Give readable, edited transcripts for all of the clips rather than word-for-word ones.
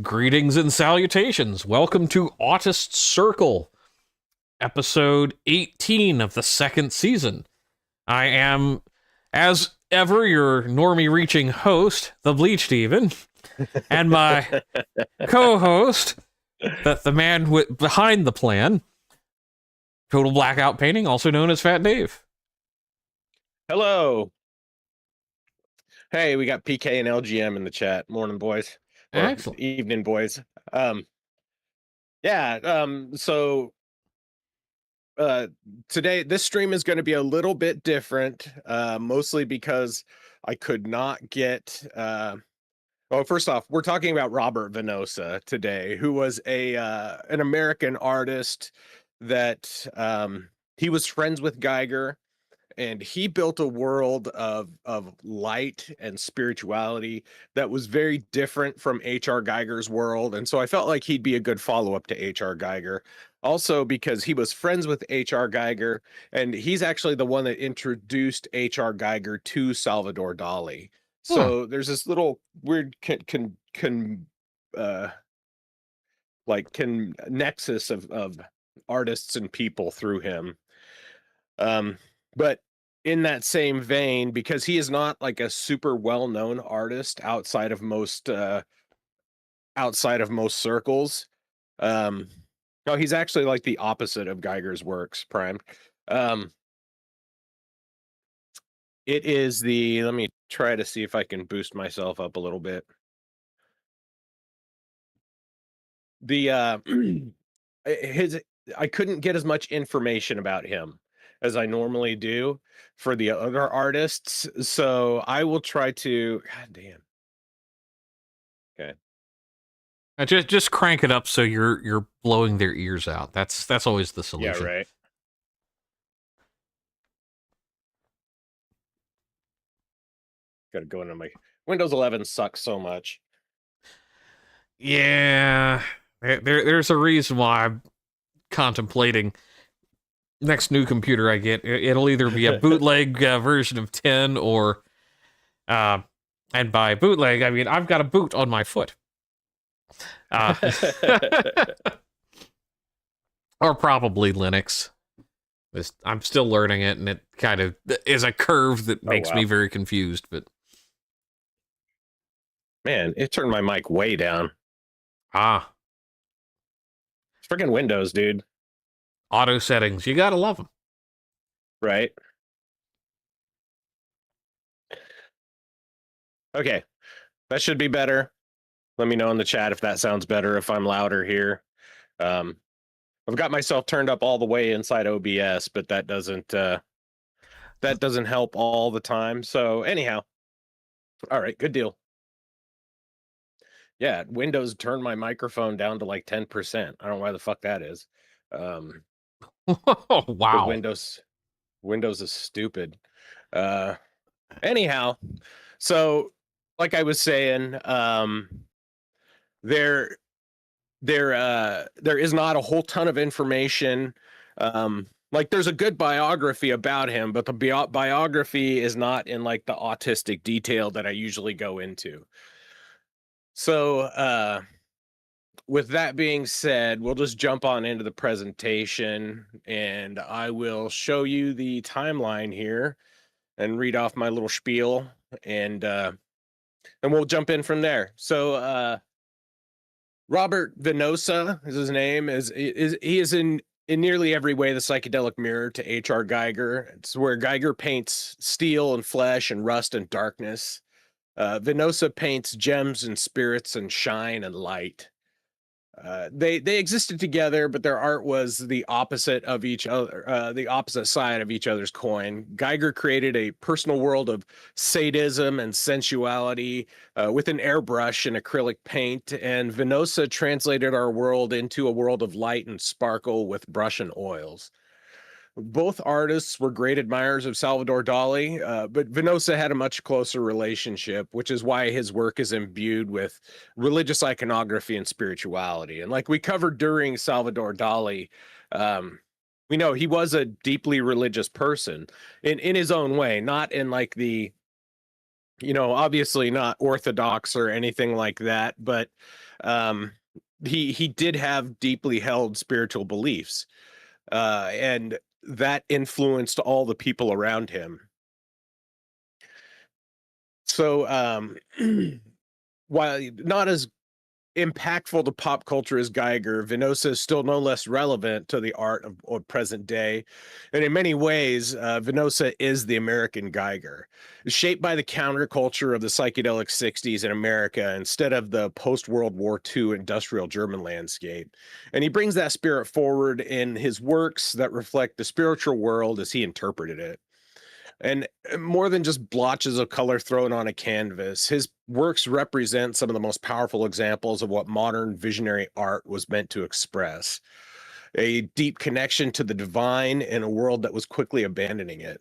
Greetings and salutations. Welcome to Autist Circle, episode 18 of the second season. I am, as ever, your normie reaching host, the Bleach Demon, and my co-host, the man behind the plan, Total Blackout Painting, also known as Fat Dave. Hello. Hey, we got PK and LGM in the chat. Morning, boys. Or Excellent. evening, boys. So today this stream is going to be a little bit different, mostly because I could not get well, first off, we're talking about Robert Venosa today, who was an American artist that he was friends with Geiger. And he built a world of light and spirituality that was very different from H.R. Geiger's world. And so I felt like he'd be a good follow-up to H.R. Geiger. Also because he was friends with H.R. Geiger, and he's actually the one that introduced H.R. Geiger to Salvador Dalí. So there's this little weird nexus of artists and people through him. But in that same vein, because he is not like a super well-known artist outside of most circles, no, he's actually like the opposite of Geiger's works, Prime. It is let me try to see if I can boost myself up a little bit. I couldn't get as much information about him as I normally do for the other artists, so I will try to. God damn. Okay. Just crank it up so you're blowing their ears out. That's always the solution. Yeah, right. Got to go into my Windows 11 sucks so much. Yeah, there's a reason why I'm contemplating next new computer I get. It'll either be a bootleg version of 10 or, and by bootleg I mean I've got a boot on my foot, or probably Linux. I'm still learning it, and it kind of is a curve that makes me very confused. But man, it turned my mic way down. It's freaking Windows, dude. Auto settings, you gotta love them, right? Okay, that should be better. Let me know in the chat if that sounds better, if I'm louder here. I've got myself turned up all the way inside OBS, but that doesn't help all the time. So anyhow, all right, good deal. Yeah, Windows turned my microphone down to like 10%. I don't know why the fuck that is. Wow. Windows is stupid. Anyhow, so like I was saying, there is not a whole ton of information. Like there's a good biography about him, but the biography is not in like the autistic detail that I usually go into. So with that being said, we'll just jump on into the presentation, and I will show you the timeline here and read off my little spiel, and we'll jump in from there. So Robert Venosa is his name. He is in nearly every way the psychedelic mirror to H.R. Geiger. It's where Geiger paints steel and flesh and rust and darkness. Venosa paints gems and spirits and shine and light. They existed together, but their art was the opposite of each other, the opposite side of each other's coin. Geiger created a personal world of sadism and sensuality with an airbrush and acrylic paint, and Venosa translated our world into a world of light and sparkle with brush and oils. Both artists were great admirers of Salvador Dalí, but Venosa had a much closer relationship, which is why his work is imbued with religious iconography and spirituality. And like we covered during Salvador Dalí, we know he was a deeply religious person in his own way, not in like the obviously not orthodox or anything like that, but um, he did have deeply held spiritual beliefs, and that influenced all the people around him. So, while not as impactful to pop culture as Geiger, Venosa is still no less relevant to the art of present day. And in many ways, Venosa is the American Geiger, shaped by the counterculture of the psychedelic 60s in America instead of the post World War II industrial German landscape. And he brings that spirit forward in his works that reflect the spiritual world as he interpreted it. And more than just blotches of color thrown on a canvas, his works represent some of the most powerful examples of what modern visionary art was meant to express: a deep connection to the divine in a world that was quickly abandoning it.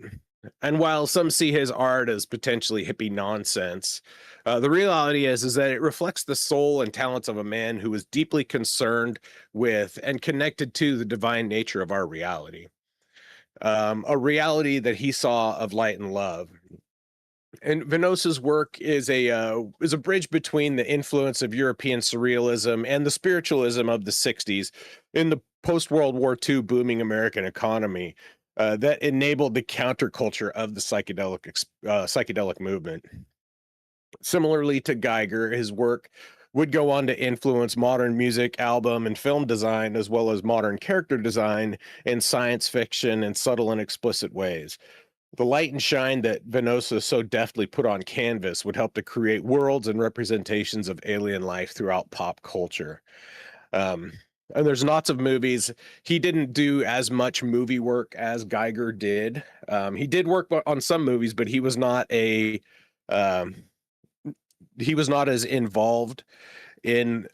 And while some see his art as potentially hippie nonsense, the reality is that it reflects the soul and talents of a man who was deeply concerned with and connected to the divine nature of our reality, a reality that he saw of light and love. And Venosa's work is a bridge between the influence of European surrealism and the spiritualism of the '60s in the post World War II booming American economy, that enabled the counterculture of the psychedelic movement. Similarly to Geiger, his work would go on to influence modern music, album, and film design, as well as modern character design in science fiction in subtle and explicit ways. The light and shine that Venosa so deftly put on canvas would help to create worlds and representations of alien life throughout pop culture. Um, and there's lots of movies. He didn't do as much movie work as Geiger did. He did work on some movies, but um, he was not as involved in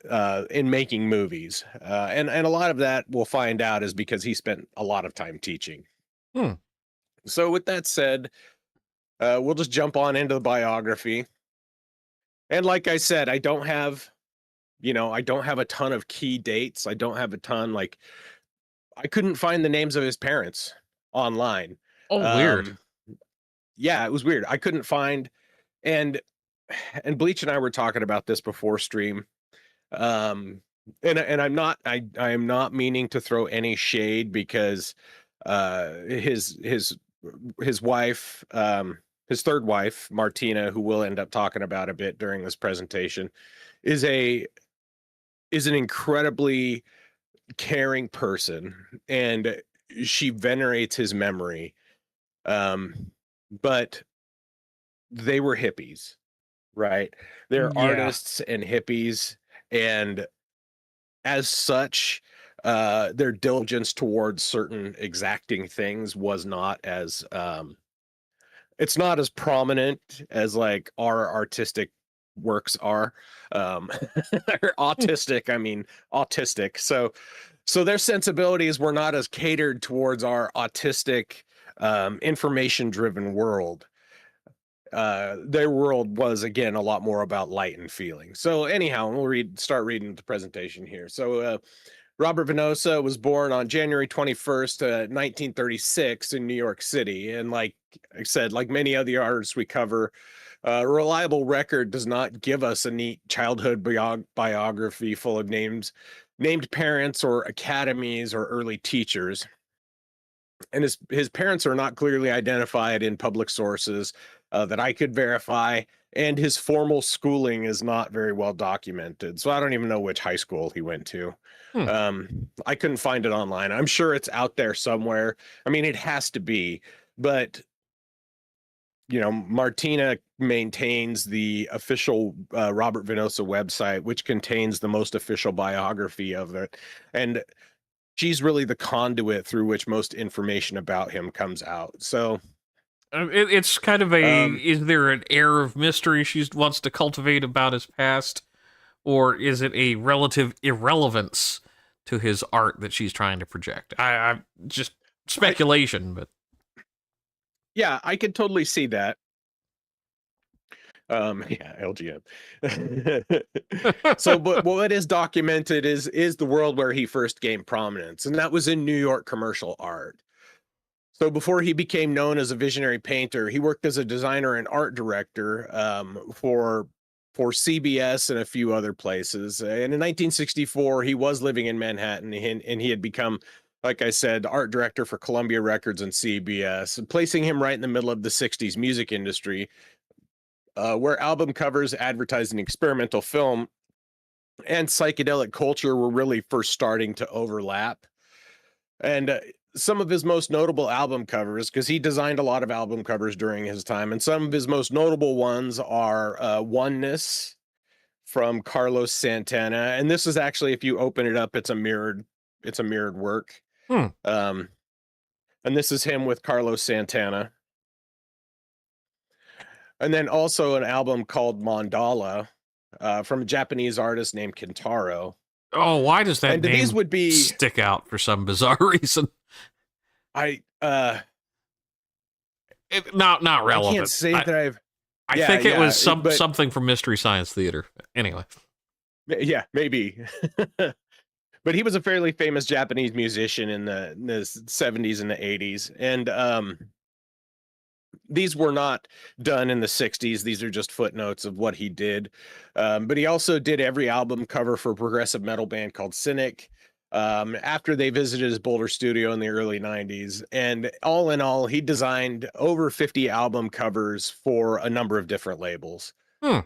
making movies. And a lot of that we'll find out is because he spent a lot of time teaching. Hmm. So with that said, we'll just jump on into the biography. And like I said, I don't have a ton of key dates. I don't have a ton, like, I couldn't find the names of his parents online. Oh, weird. Um, yeah, it was weird. I couldn't find, and Bleach and I were talking about this before stream. Um, and I am not meaning to throw any shade because his wife, his third wife, Martina, who we'll end up talking about a bit during this presentation, is a is an incredibly caring person, and she venerates his memory. Um, but they were hippies, right? They're Yeah. artists and hippies, and as such, their diligence towards certain exacting things was not as it's not as prominent as like our artistic works are. um or autistic, I mean autistic. So their sensibilities were not as catered towards our autistic, information driven world. Their world was, again, a lot more about light and feeling. So anyhow, start reading the presentation here. So Robert Venosa was born on January 21st, 1936 in New York City. And like I said, like many other artists we cover, a reliable record does not give us a neat childhood biography full of named parents or academies or early teachers. And his parents are not clearly identified in public sources that I could verify, and his formal schooling is not very well documented. So I don't even know which high school he went to. Hmm. I couldn't find it online. I'm sure it's out there somewhere. I mean, it has to be, but Martina maintains the official Robert Venosa website, which contains the most official biography of it. And she's really the conduit through which most information about him comes out. So It's kind of um is there an air of mystery she wants to cultivate about his past, or is it a relative irrelevance to his art that she's trying to project? I just I speculation, but yeah, I could totally see that. Yeah, LGM. So but what is documented is the world where he first gained prominence, and that was in New York commercial art. So before he became known as a visionary painter, he worked as a designer and art director for CBS and a few other places. And in 1964, he was living in Manhattan, and he had become, like I said, art director for Columbia Records and CBS, placing him right in the middle of the 60s music industry, where album covers, advertising, experimental film, and psychedelic culture were really first starting to overlap. And some of his most notable album covers, because he designed a lot of album covers during his time, and some of his most notable ones are Oneness from Carlos Santana. And this is actually, if you open it up, it's a mirrored work. Hmm. Um, and this is him with Carlos Santana. And then also an album called Mandala from a Japanese artist named Kintaro. Oh, why does that And these name would be, stick out for some bizarre reason? not Not relevant. I can't say that I've. I Yeah, think it was but something from Mystery Science Theater. Anyway. yeah, maybe. But he was a fairly famous Japanese musician in the 70s and the 80s. And these were not done in the 60s. These are just footnotes of what he did. But he also did every album cover for a progressive metal band called Cynic after they visited his Boulder studio in the early 90s. And all in all, he designed over 50 album covers for a number of different labels. Hmm.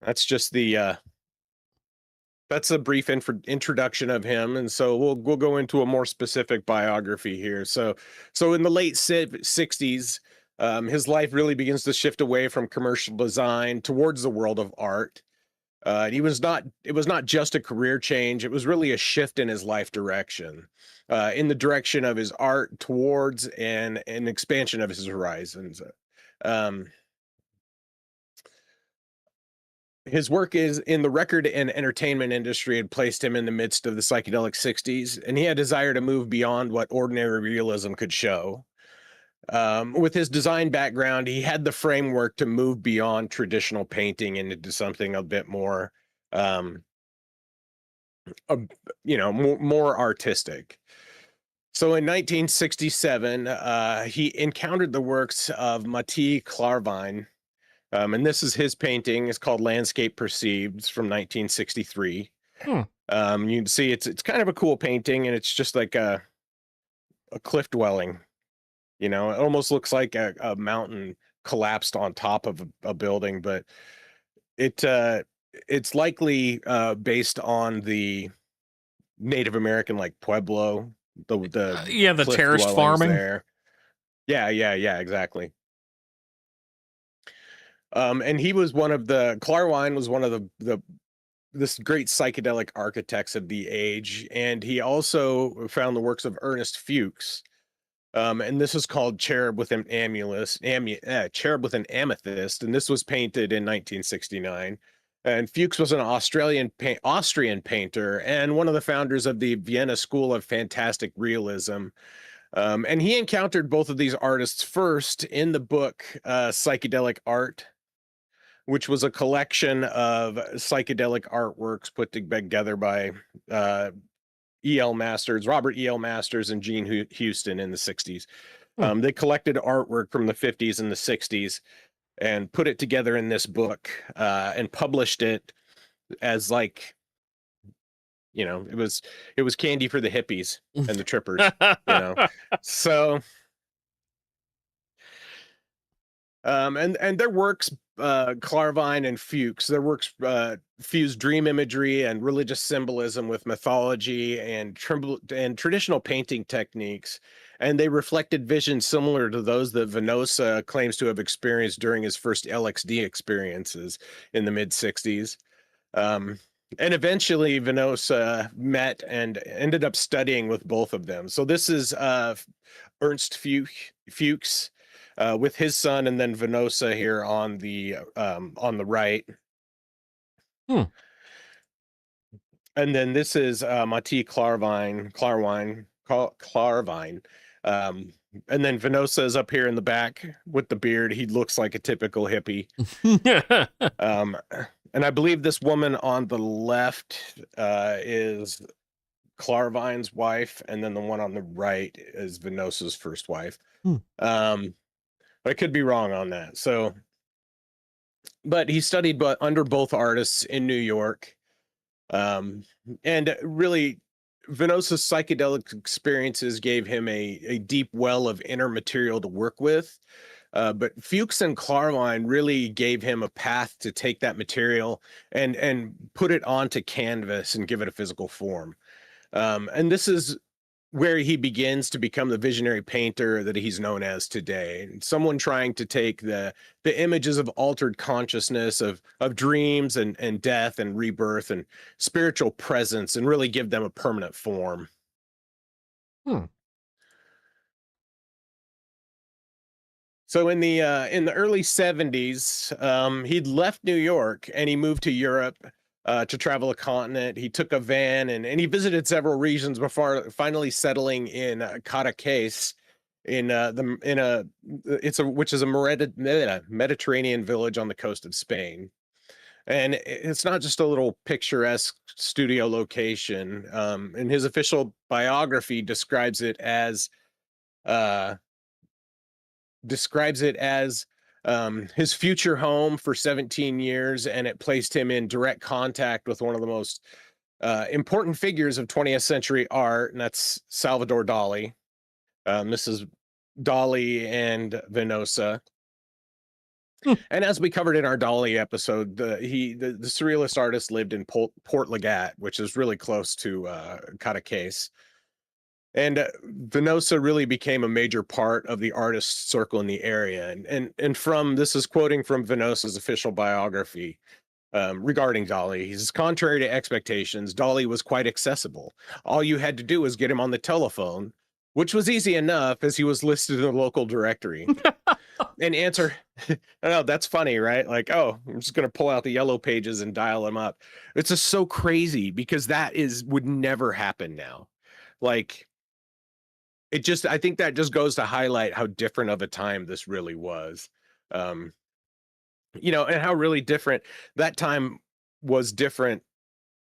That's just the that's a brief introduction of him, and so we'll go into a more specific biography here. So in the late 60s, his life really begins to shift away from commercial design towards the world of art. It was not just a career change; it was really a shift in his life direction, in the direction of his art towards an expansion of his horizons. Um, His work is in the record and entertainment industry had placed him in the midst of the psychedelic 60s, and he had desire to move beyond what ordinary realism could show. With his design background, he had the framework to move beyond traditional painting and into something a bit more, um, uh, more artistic. So in 1967, he encountered the works of Mati Klarwein, and this is his painting. It's called Landscape Perceived. It's from 1963. Hmm. You can see it's kind of a cool painting, and it's just like a cliff dwelling. It almost looks like a mountain collapsed on top of a building, but it's likely based on the Native American like Pueblo, the Yeah, the cliff terraced dwellings farming. there. Yeah, exactly. And he was Klarwein was one of this great psychedelic architects of the age, and he also found the works of Ernst Fuchs. And this is called Cherub with an Cherub with an Amethyst, and this was painted in 1969. And Fuchs was an Austrian painter and one of the founders of the Vienna School of Fantastic Realism. And he encountered both of these artists first in the book Psychedelic Art, which was a collection of psychedelic artworks put together by Robert E.L. Masters and Gene Houston in the 60s. They collected artwork from the 50s and the 60s and put it together in this book and published it as like, it was candy for the hippies and the trippers, So and their works, Klarwein and Fuchs, their works fuse dream imagery and religious symbolism with mythology and traditional painting techniques, and they reflected visions similar to those that Venosa claims to have experienced during his first LSD experiences in the mid-60s. And eventually Venosa met and ended up studying with both of them. So this is Ernst Fuchs with his son, and then Venosa here on the right. And then this is Mati Klarwein. And then Venosa is up here in the back with the beard. He looks like a typical hippie. And I believe this woman on the left is Klarwein's wife, and then the one on the right is Venosa's first wife. Hmm. But I could be wrong on that. So, but he studied but under both artists in New York. And really, Venosa's psychedelic experiences gave him a deep well of inner material to work with. But Fuchs and Klarwein really gave him a path to take that material and put it onto canvas and give it a physical form. And this is where he begins to become the visionary painter that he's known as today. Someone trying to take the images of altered consciousness, of dreams and death and rebirth and spiritual presence, and really give them a permanent form. Hmm. So in the early 70s, he'd left New York and he moved to Europe to travel a continent. He took a van and he visited several regions before finally settling in Cadaqués which is a Mediterranean village on the coast of Spain. And it's not just a little picturesque studio location. And his official biography uh, describes it as his future home for 17 years, and it placed him in direct contact with one of the most important figures of 20th century art, and that's Salvador Dalí. This is Dalí and Venosa. Hmm. And as we covered in our Dalí episode, the surrealist artist lived in Port Lagat, which is really close to Cadaqués. And Venosa really became a major part of the artist circle in the area. And from this is quoting from Venosa's official biography regarding Dalí. He says, contrary to expectations, Dalí was quite accessible. All you had to do was get him on the telephone, which was easy enough as he was listed in the local directory. And answer, I know that's funny, right? Like, oh, I'm just going to pull out the yellow pages and dial him up. It's just so crazy because would never happen now. Like, I think that just goes to highlight how different of a time this really was. And how really different that time was, different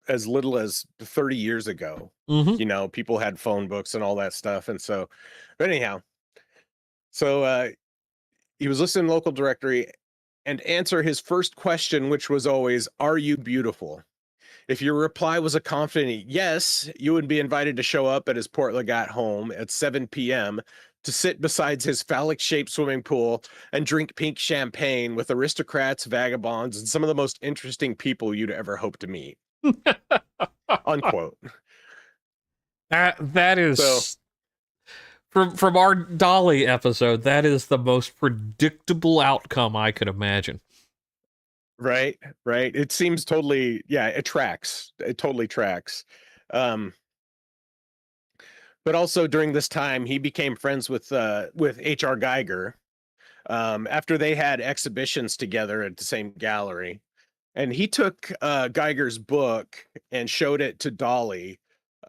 as little as 30 years ago. Mm-hmm. People had phone books and all that stuff. And so, but anyhow, so he was listening to local directory and answer his first question, which was always, "Are you beautiful?" If your reply was a confident yes, you would be invited to show up at his Port Lagat home at 7 p.m. to sit beside his phallic-shaped swimming pool and drink pink champagne with aristocrats, vagabonds, and some of the most interesting people you'd ever hope to meet. Unquote. That is So, from our Dalí episode. That is the most predictable outcome I could imagine. right. It seems totally, it tracks. It totally tracks. But also during this time, he became friends with H.R. Geiger after they had exhibitions together at the same gallery. And he took Geiger's book and showed it to Dalí,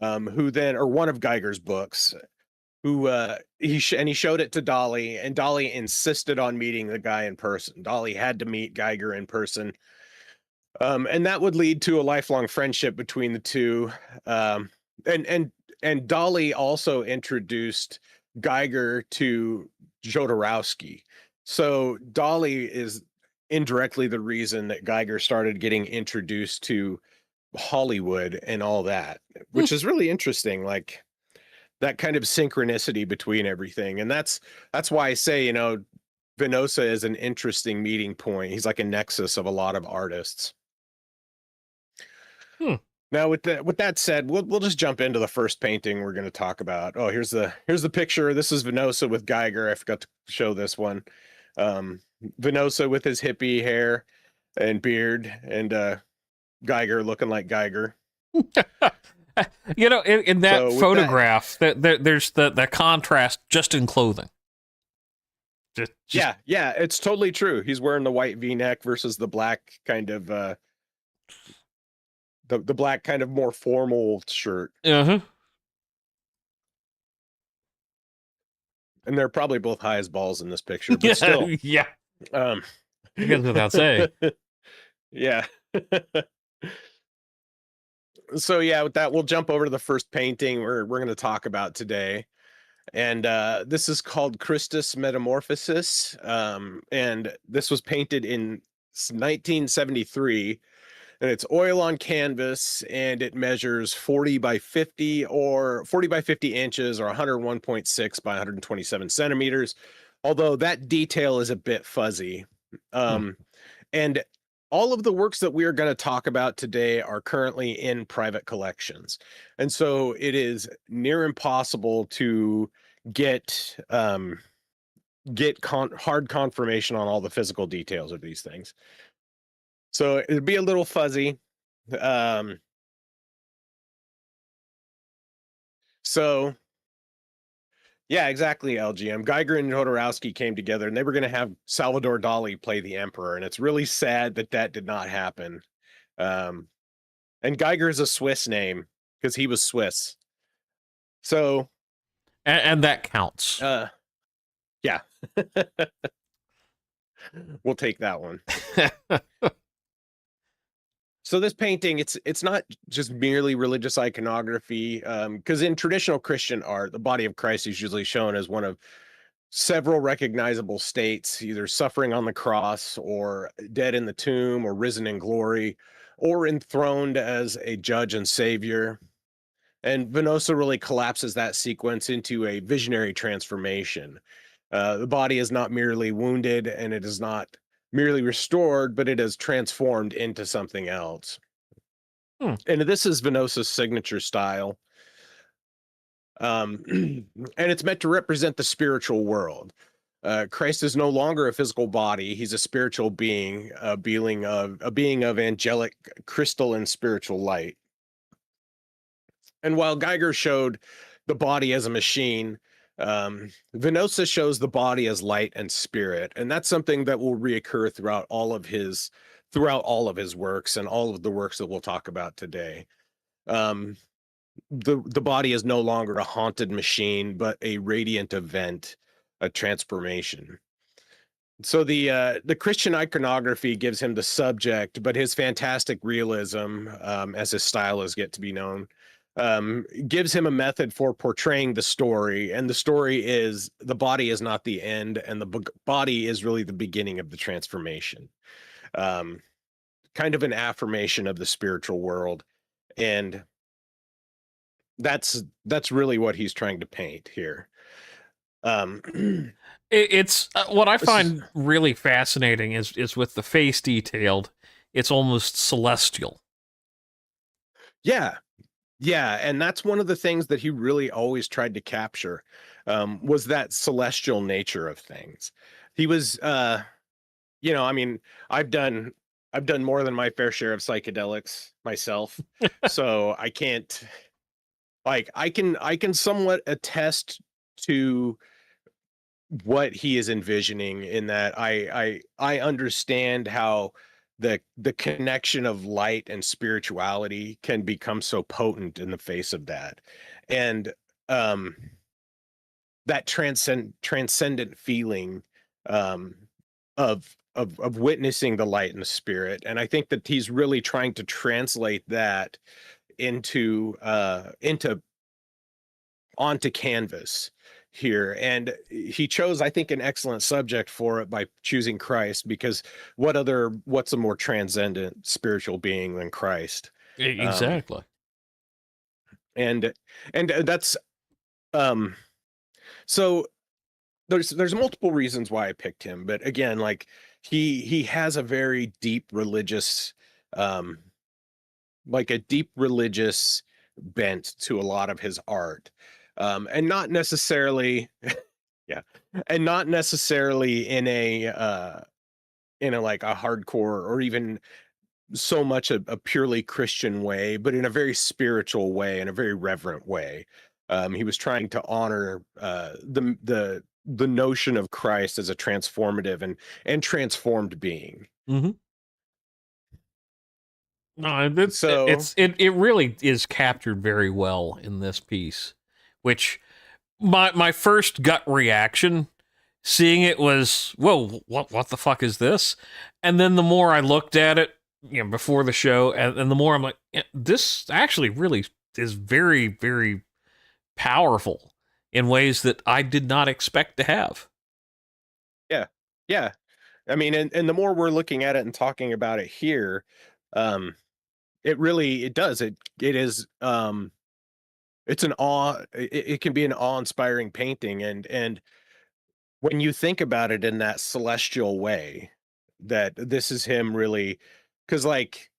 or one of Geiger's books, he showed it to Dalí, and Dalí insisted on meeting the guy in person. Dalí had to meet Geiger in person. And that would lead to a lifelong friendship between the two. And Dalí also introduced Geiger to Jodorowsky. So Dalí is indirectly the reason that Geiger started getting introduced to Hollywood and all that, which is really interesting. Like that kind of synchronicity between everything. And that's why I say, Venosa is an interesting meeting point. He's like a nexus of a lot of artists. Now, with that said, we'll just jump into the first painting we're going to talk about. Oh, here's the picture. This is Venosa with Geiger. I forgot to show this one. Venosa with his hippie hair and beard, and Geiger looking like Geiger. In that photograph, there's the contrast just in clothing. Just yeah, it's totally true. He's wearing the white V-neck versus the black kind of the black kind of more formal shirt. Uh-huh. And they're probably both high as balls in this picture, but still. Yeah. I guess without saying. Yeah. So yeah, with that, we'll jump over to the first painting we're going to talk about today. And this is called Christus Metamorphosis. And this was painted in 1973. And it's oil on canvas, and it measures 40 by 50 or 40 by 50 inches or 101.6 by 127 centimeters. Although that detail is a bit fuzzy. And all of the works that we are going to talk about today are currently in private collections. And so it is near impossible to get hard confirmation on all the physical details of these things. So it'd be a little fuzzy. So yeah, exactly, LGM. Geiger and Jodorowsky came together, and they were going to have Salvador Dalí play the emperor, and it's really sad that that did not happen. And Geiger is a Swiss name because he was Swiss. So, and that counts. Yeah, we'll take that one. So this painting, it's not just merely religious iconography, because in traditional Christian art, the body of Christ is usually shown as one of several recognizable states, either suffering on the cross or dead in the tomb or risen in glory or enthroned as a judge and savior. And Venosa really collapses that sequence into a visionary transformation. The body is not merely wounded, and it is not merely restored, but it is transformed into something else. And this is Venosa's signature style. And it's meant to represent the spiritual world. Christ is no longer a physical body. He's a spiritual being, a being of angelic, crystalline spiritual light. And while Geiger showed the body as a machine, Venosa shows the body as light and spirit, and that's something that will reoccur throughout all of his works and all of the works that we'll talk about today. The body is no longer a haunted machine, but a radiant event, a transformation. So the Christian iconography gives him the subject, but his fantastic realism, as his style is yet to be known, gives him a method for portraying the story. And the story is the body is not the end, and the body is really the beginning of the transformation. Kind of an affirmation of the spiritual world. And that's really what he's trying to paint here. It's what I find really fascinating is with the face detailed, it's almost celestial. Yeah, and that's one of the things that he really always tried to capture, was that celestial nature of things. He was, I mean, I've done more than my fair share of psychedelics myself, so I can't, like, I can somewhat attest to what he is envisioning, in that I understand how the connection of light and spirituality can become so potent in the face of that. And that transcendent feeling, of witnessing the light and the spirit. And I think that he's really trying to translate that into onto canvas here. And he chose, I think, an excellent subject for it by choosing Christ, because what's a more transcendent spiritual being than Christ? Exactly. And that's so there's multiple reasons why I picked him, but again, like, he has a very deep religious, like a deep religious bent to a lot of his art. And not necessarily yeah, and not necessarily in a like a hardcore or even so much a purely Christian way, but in a very spiritual way, in a very reverent way. He was trying to honor the notion of Christ as a transformative and transformed being. Mm-hmm. No, So it really is captured very well in this piece, which my first gut reaction seeing it was, whoa, what the fuck is this? And then the more I looked at it, before the show, and the more I'm like, yeah, this actually really is very, very powerful in ways that I did not expect to have. Yeah. Yeah. I mean, and the more we're looking at it and talking about it here, um, it does. It is it's an it can be an awe-inspiring painting, and when you think about it in that celestial way, that this is him really, because like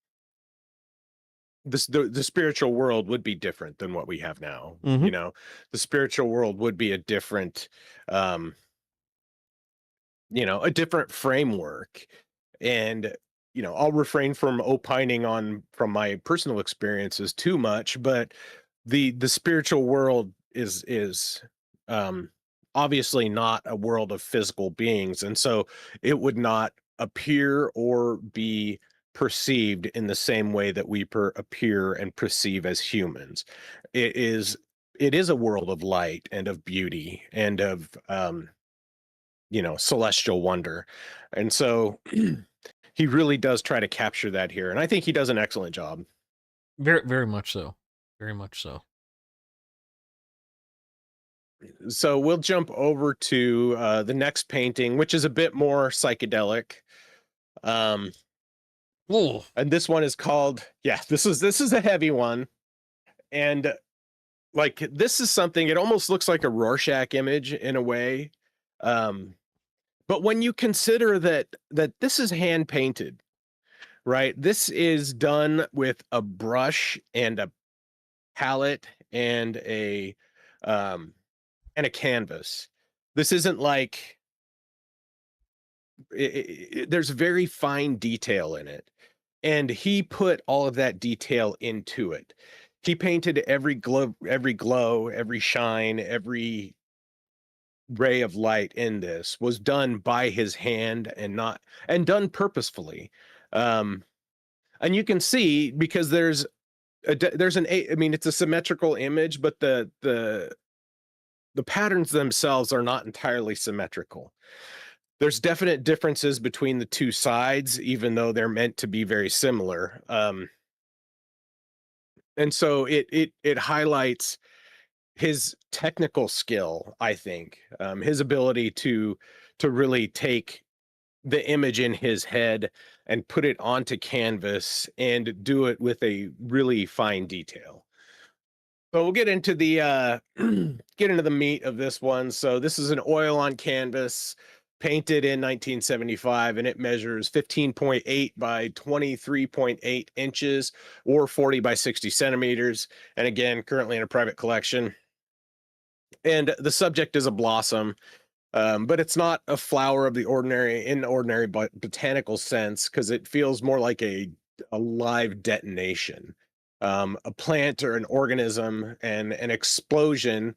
the spiritual world would be different than what we have now. Mm-hmm. The spiritual world would be a different um a different framework. And I'll refrain from opining on from my personal experiences too much, but the spiritual world is um obviously not a world of physical beings, and so it would not appear or be perceived in the same way that we appear and perceive as humans. It is a world of light and of beauty and of celestial wonder. And so he really does try to capture that here. And I think he does an excellent job. Very, very much so. Very much so. So we'll jump over to the next painting, which is a bit more psychedelic. Um, Oh, and this one is called, yeah, this is a heavy one. And like this is something, it almost looks like a Rorschach image in a way. Um, but when you consider that this is hand painted, right? This is done with a brush and a palette um and a canvas. This isn't like there's very fine detail in it, and he put all of that detail into it. He painted every glow, every shine, every ray of light in this was done by his hand, and done purposefully. um and you can see, because I mean, it's a symmetrical image, but the patterns themselves are not entirely symmetrical. There's definite differences between the two sides, even though they're meant to be very similar. And so it highlights his technical skill, I think, his ability to really take the image in his head and put it onto canvas and do it with a really fine detail. So we'll get into the get into the meat of this one. So this is an oil on canvas painted in 1975, and it measures 15.8 by 23.8 inches or 40 by 60 centimeters. And again, currently in a private collection. And the subject is a blossom, but it's not a flower of the ordinary botanical sense, because it feels more like a live detonation. A plant or an organism and an explosion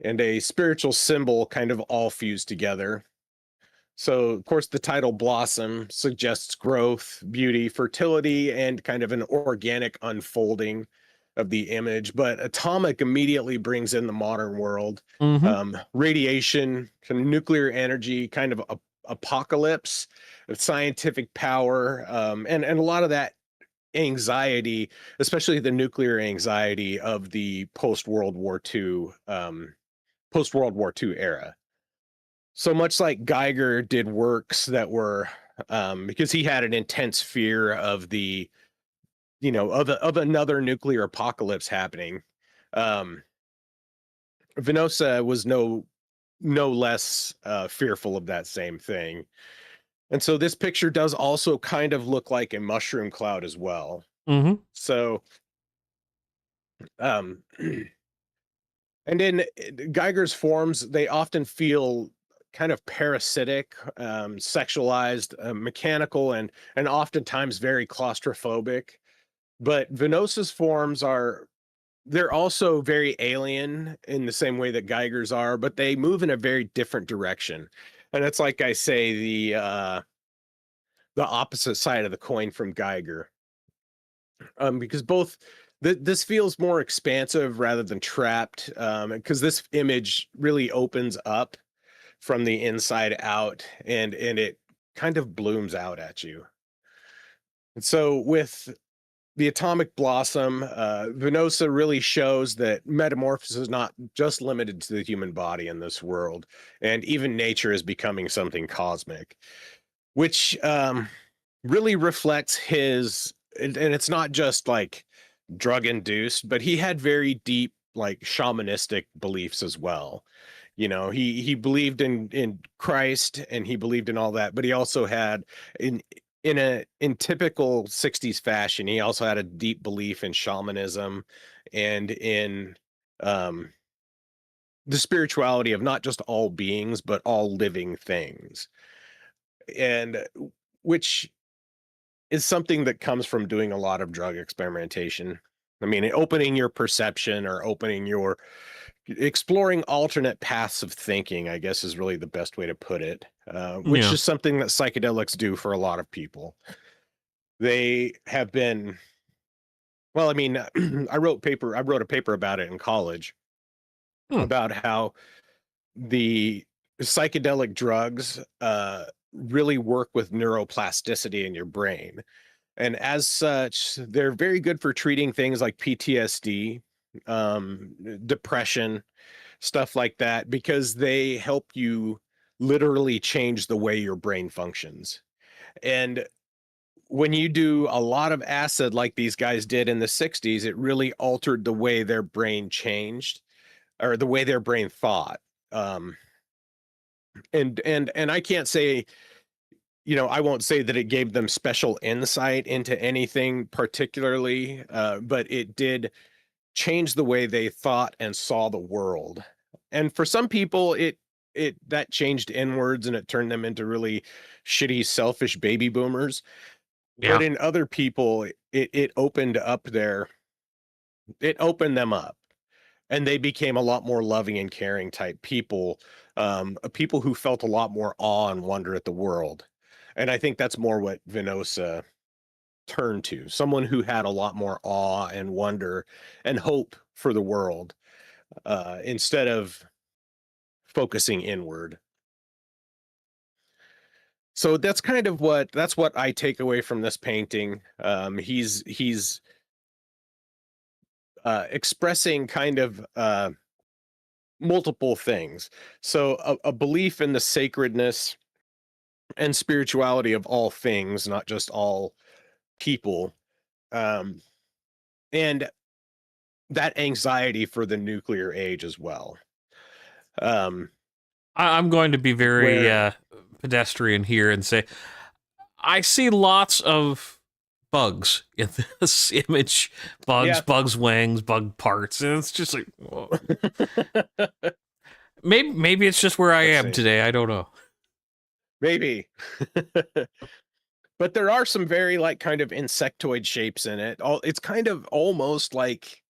and a spiritual symbol kind of all fused together. So, of course, the title Blossom suggests growth, beauty, fertility, and kind of an organic unfolding of the image. But atomic immediately brings in the modern world. mm-hmm. Radiation, kind of nuclear energy, kind of apocalypse, of scientific power, and a lot of that anxiety, especially the nuclear anxiety of the post World War II era. So much like Geiger did works that were because he had an intense fear of of another nuclear apocalypse happening. Um, Venosa was no less fearful of that same thing. And so this picture does also kind of look like a mushroom cloud as well. Mm-hmm. So um and in Geiger's forms, they often feel kind of parasitic, sexualized, mechanical, and oftentimes very claustrophobic. But Venosa's forms they're also very alien in the same way that Geiger's are, but they move in a very different direction. And it's like I say, the opposite side of the coin from Geiger. Because this feels more expansive rather than trapped, because this image really opens up from the inside out, and it kind of blooms out at you. So with the atomic blossom, Venosa really shows that metamorphosis is not just limited to the human body in this world, and even nature is becoming something cosmic, which really reflects his, and it's not just like drug induced, but he had very deep, like shamanistic beliefs as well. He believed in Christ and he believed in all that, but he also had in in typical 60s fashion, he also had a deep belief in shamanism and in um the spirituality of not just all beings, but all living things. And which is something that comes from doing a lot of drug experimentation. I mean, opening your perception or opening your exploring alternate paths of thinking, I guess, is really the best way to put it, which Yeah. is something that psychedelics do for a lot of people. They have been, well, I mean, I wrote a paper about it in college Hmm. about how the psychedelic drugs really work with neuroplasticity in your brain. And as such, they're very good for treating things like PTSD, depression, stuff like that, because they help you literally change the way your brain functions. And when you do a lot of acid like these guys did in the 60s, it really altered the way their brain changed or the way their brain thought. Um, and I can't say, I won't say that it gave them special insight into anything particularly, but it did change the way they thought and saw the world. And for some people, it that changed inwards and it turned them into really shitty, selfish baby boomers. But Yeah. in other people, it opened them up and they became a lot more loving and caring type people, people who felt a lot more awe and wonder at the world. And I think that's more what Venosa turned to, someone who had a lot more awe and wonder and hope for the world, instead of focusing inward. So that's what I take away from this painting. He's expressing kind of multiple things. So a belief in the sacredness and spirituality of all things, not just all people, um, and that anxiety for the nuclear age as well. Um, I'm going to be very where pedestrian here and say I see lots of bugs in this image. Yeah. Bugs wings, bug parts, and it's just like whoa. Maybe it's just where I Let's am see. today. I don't know. Maybe. But there are some very like kind of insectoid shapes in it. It's kind of almost like,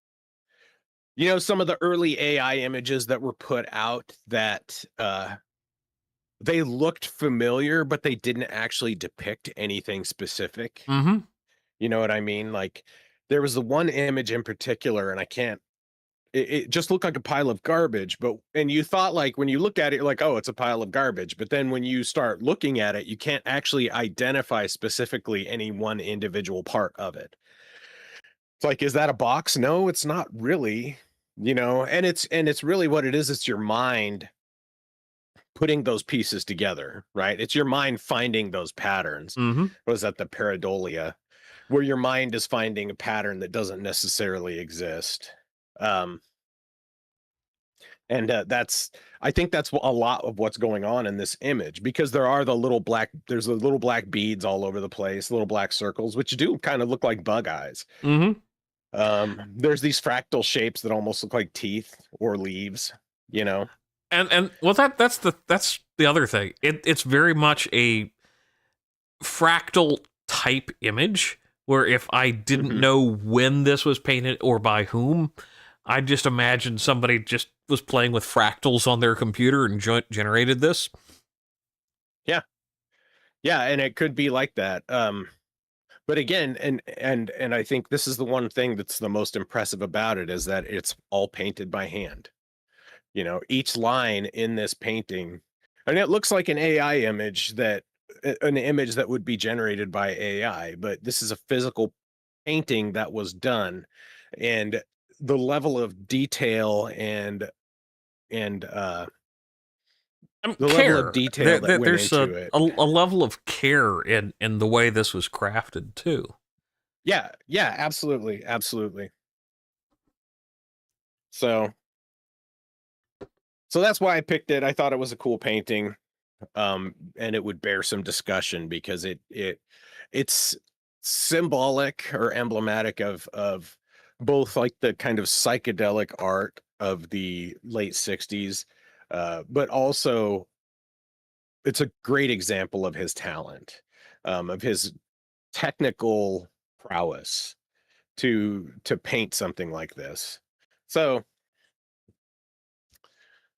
some of the early AI images that were put out that they looked familiar, but they didn't actually depict anything specific. Mm-hmm. You know what I mean? Like there was the one image in particular, and I can't it just looked like a pile of garbage, and you thought like when you look at it, you're like, oh, it's a pile of garbage. But then when you start looking at it, you can't actually identify specifically any one individual part of it. It's like, is that a box? No, it's not really, and it's really what it is. It's your mind putting those pieces together, right? It's your mind finding those patterns. Mm-hmm. Was that the pareidolia, where your mind is finding a pattern that doesn't necessarily exist? Um, and I think that's a lot of what's going on in this image, because there's the little black beads all over the place, little black circles, which do kind of look like bug eyes. Mm-hmm. There's these fractal shapes that almost look like teeth or leaves, you know? And well, that's the other thing. It's very much a fractal type image where if I didn't Hmm. know when this was painted or by whom, I just imagine somebody just was playing with fractals on their computer and generated this. Yeah. Yeah. And it could be like that. But again, and I think this is the one thing that's the most impressive about it, is that it's all painted by hand. Each line in this painting, and it looks like an AI image that an image that would be generated by AI, but this is a physical painting that was done, and the level of detail and the level of Care. detail that went There's into it. a level of care in the way this was crafted too. Yeah, yeah, absolutely, absolutely. So so that's why I picked it. I thought it was a cool painting, and it would bear some discussion because it's symbolic or emblematic of both like the kind of psychedelic art of the late 60s, but also it's a great example of his talent, of his technical prowess to paint something like this. So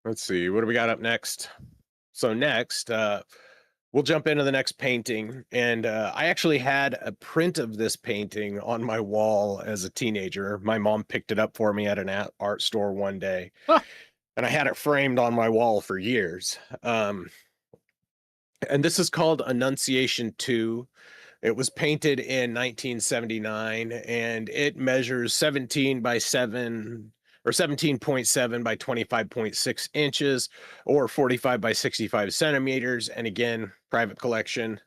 let's see, what do we got up next? So next, we'll jump into the next painting, and I actually had a print of this painting on my wall as a teenager. My mom picked it up for me at an art store one day, Huh. and I had it framed on my wall for years. And this is called Annunciation 2. It was painted in 1979, and it measures 17 by 7 or 17.7 by 25.6 inches or 45 by 65 centimeters. And again, private collection.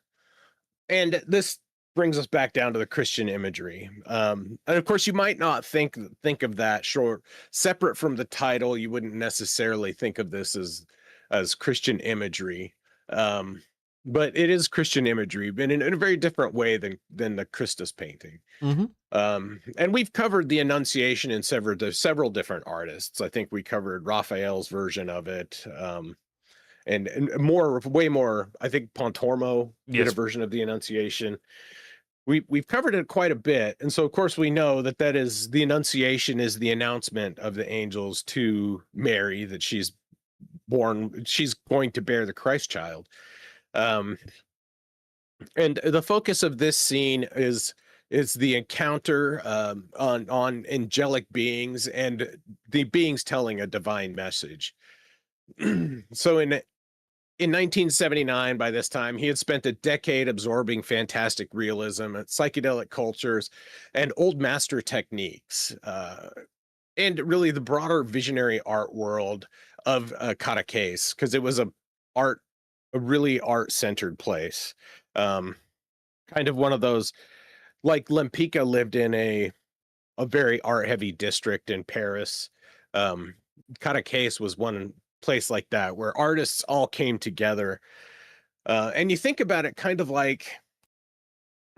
And this brings us back down to the Christian imagery. And of course, you might not think of that short separate from the title. You wouldn't necessarily think of this as Christian imagery. Um, but it is Christian imagery, but in a very different way than the Christus painting. Mm-hmm. And we've covered the Annunciation in several different artists. I think we covered Raphael's version of it, and more, way more. I think Pontormo did a Yes. version of the Annunciation. We've covered it quite a bit, and so of course we know that is the Annunciation is the announcement of the angels to Mary that she's going to bear the Christ child. Um, and the focus of this scene is the encounter on angelic beings and the beings telling a divine message. So in 1979, by this time, he had spent a decade absorbing fantastic realism, psychedelic cultures, and old master techniques, and really the broader visionary art world of Cadaqués, because it was a really art-centered place. Um, Kind of one of those, like Lempicka lived in a very art-heavy district in Paris. Um, Cadaqués was one place like that where artists all came together. And you think about it kind of like,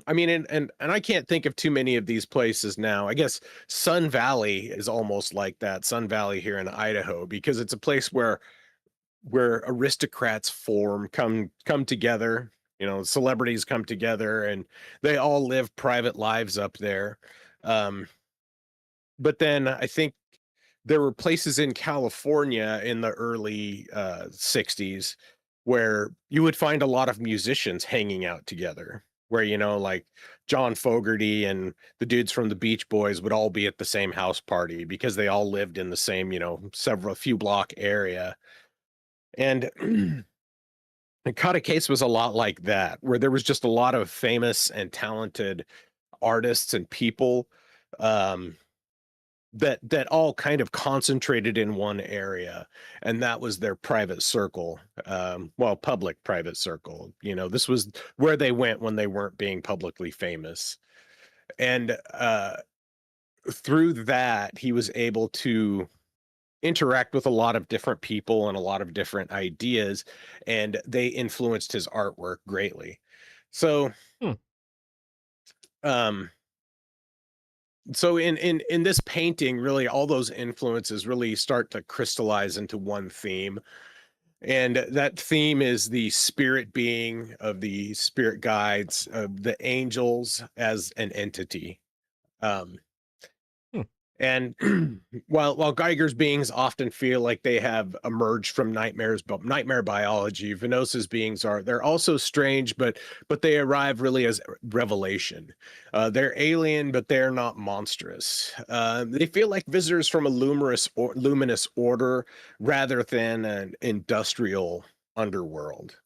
I mean, and I can't think of too many of these places now. I guess Sun Valley is almost like that. Sun Valley here in Idaho, because it's a place where aristocrats come together. You know, celebrities come together, and they all live private lives up there. Um, but then I think there were places in California in the early 60s where you would find a lot of musicians hanging out together, where, you know, like John Fogerty and the dudes from the Beach Boys would all be at the same house party because they all lived in the same, you know, few block area. And the Cadaqués was a lot like that, where there was just a lot of famous and talented artists and people, um, that all kind of concentrated in one area, and that was their private circle, well, public private circle. You know, this was where they went when they weren't being publicly famous. And through that, he was able to interact with a lot of different people and a lot of different ideas, and they influenced his artwork greatly. So, Hmm. um, so in this painting, really all those influences really start to crystallize into one theme. And that theme is the spirit being of the spirit guides, of the angels as an entity. Um, Hmm. And while Geiger's beings often feel like they have emerged from nightmares, but nightmare biology, Venosa's beings they're also strange, but they arrive really as revelation. They're alien, but they're not monstrous. They feel like visitors from a luminous order rather than an industrial underworld.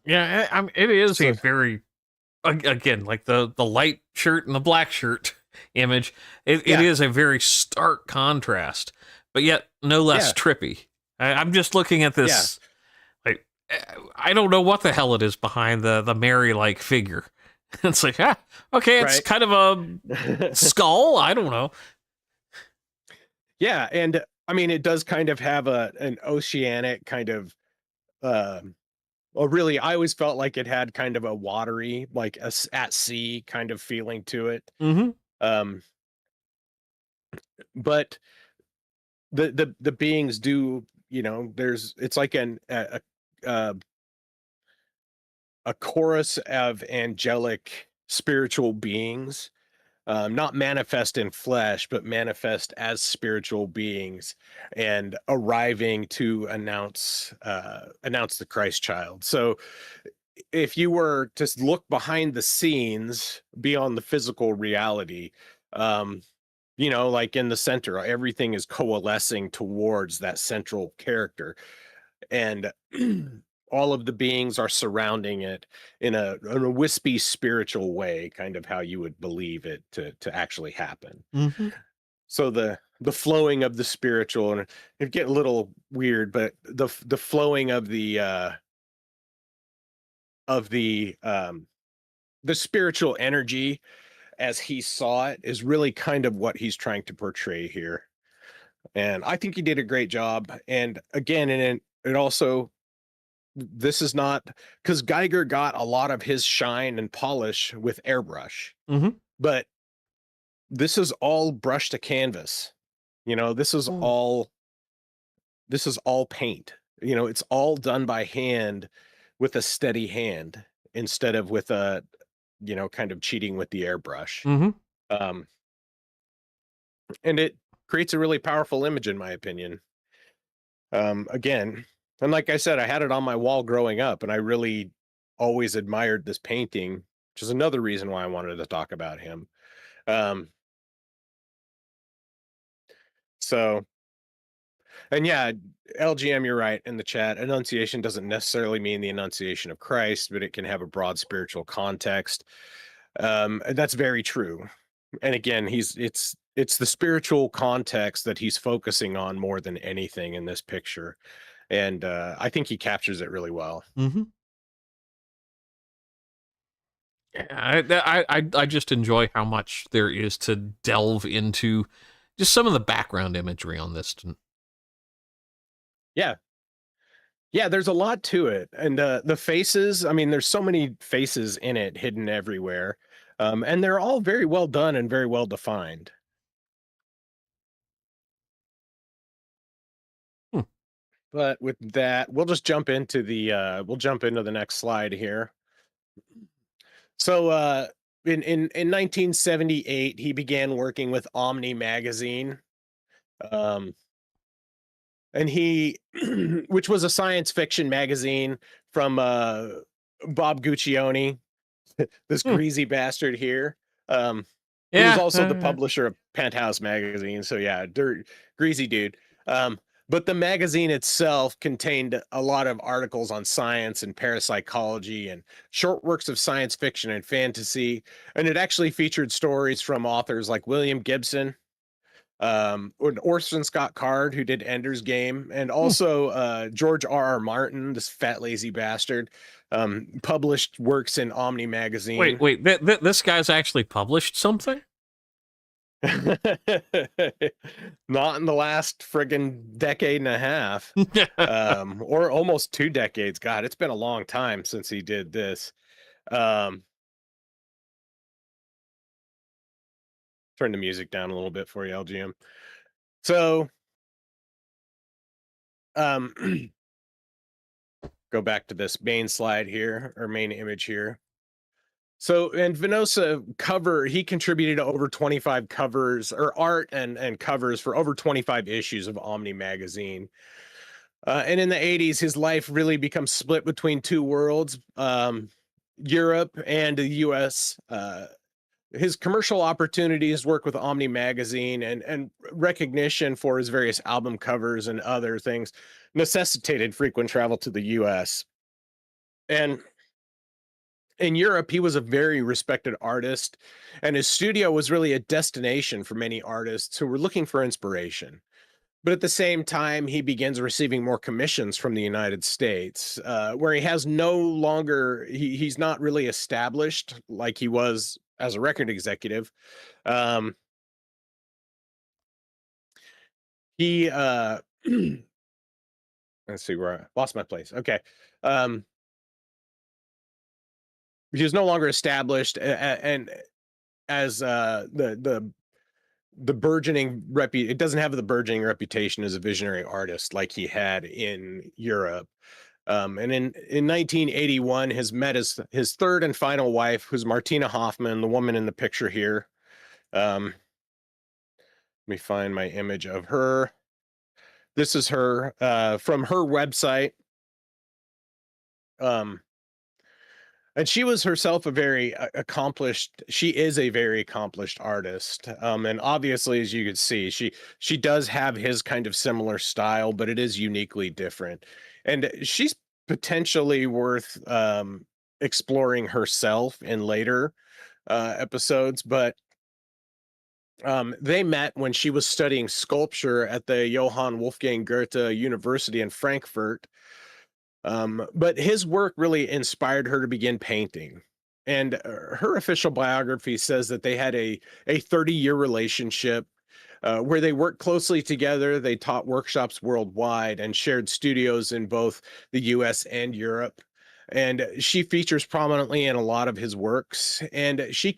Yeah, it is a So very, again, like the light shirt and the black shirt image. It yeah, is a very stark contrast, but yet no less yeah, trippy. I'm just looking at yeah, this. Like, I don't know what the hell it is behind the Mary like figure. It's like, okay, it's right. kind of a skull. I don't know. Yeah, and I mean, it does kind of have an oceanic kind of, well, really, I always felt like it had kind of a watery, like at sea kind of feeling to it. Mm-hmm. Um, but the beings do, there's it's like a a chorus of angelic spiritual beings, not manifest in flesh, but manifest as spiritual beings, and arriving to announce the Christ child. So, if you were to look behind the scenes beyond the physical reality, um, like in the center, everything is coalescing towards that central character, and all of the beings are surrounding it in a wispy spiritual way, kind of how you would believe it to actually happen. Mm-hmm. So the flowing of the spiritual, and it get a little weird, but the flowing of the spiritual energy as he saw it is really kind of what he's trying to portray here. And I think he did a great job. And again, and it also, this is not, because Geiger got a lot of his shine and polish with airbrush, Mm-hmm. but this is all brush to canvas. This is Mm. all paint. It's all done by hand with a steady hand instead of with a, kind of cheating with the airbrush. Mm-hmm. Um, and it creates a really powerful image, in my opinion. Again, and like I said, I had it on my wall growing up, and I really always admired this painting, which is another reason why I wanted to talk about him. Um, so, and yeah, LGM, you're right in the chat. Enunciation doesn't necessarily mean the enunciation of Christ, but it can have a broad spiritual context. And that's very true. And again, it's the spiritual context that he's focusing on more than anything in this picture, and I think he captures it really well. Mm-hmm. I just enjoy how much there is to delve into just some of the background imagery on this. Yeah, yeah, there's a lot to it, and the faces. I mean, there's so many faces in it, hidden everywhere, and they're all very well done and very well defined. Hmm. But with that, we'll jump into the next slide here. So, in 1978, he began working with Omni magazine, um, and he, which was a science fiction magazine from Bob Guccione, this Hmm. greasy bastard here, who was Yeah. also the publisher of Penthouse magazine. So yeah, greasy dude. Um, but the magazine itself contained a lot of articles on science and parapsychology and short works of science fiction and fantasy. And it actually featured stories from authors like William Gibson, and Orson Scott Card, who did Ender's Game, and Hmm. also George R. R. Martin, this fat lazy bastard, published works in Omni Wait, magazine. wait. This guy's actually published something? Not in the last friggin' decade and a half, or almost 2 decades. God, it's been a long time since he did this. Um, Turn the music down a little bit for you, LGM. So, um, go back to this main slide here, or main image here. So, and Venosa he contributed to over 25 covers or art and covers for over 25 issues of Omni magazine. And in the 80s, his life really becomes split between two worlds, Europe and the US. His commercial opportunities, work with Omni magazine, and recognition for his various album covers and other things necessitated frequent travel to the US. And in Europe, he was a very respected artist, and his studio was really a destination for many artists who were looking for inspiration. But at the same time, he begins receiving more commissions from the United States, where he has no longer, he's not really established like he was as a record executive. Um, he, let's see where I lost my place. Okay. Um, he was no longer established, and as the burgeoning it doesn't have the burgeoning reputation as a visionary artist like he had in Europe. And in 1981, has met his third and final wife, who's Martina Hoffman, the woman in the picture here. Let me find my image of her. This is her from her website. Um, and she was herself a very accomplished, she is a very accomplished artist. And obviously, as you could see, she does have his kind of similar style, but it is uniquely different. And she's potentially worth exploring herself in later episodes. But they met when she was studying sculpture at the Johann Wolfgang Goethe University in Frankfurt. But his work really inspired her to begin painting. And her official biography says that they had a 30-year relationship where they worked closely together. They taught workshops worldwide and shared studios in both the US and Europe. And she features prominently in a lot of his works. And she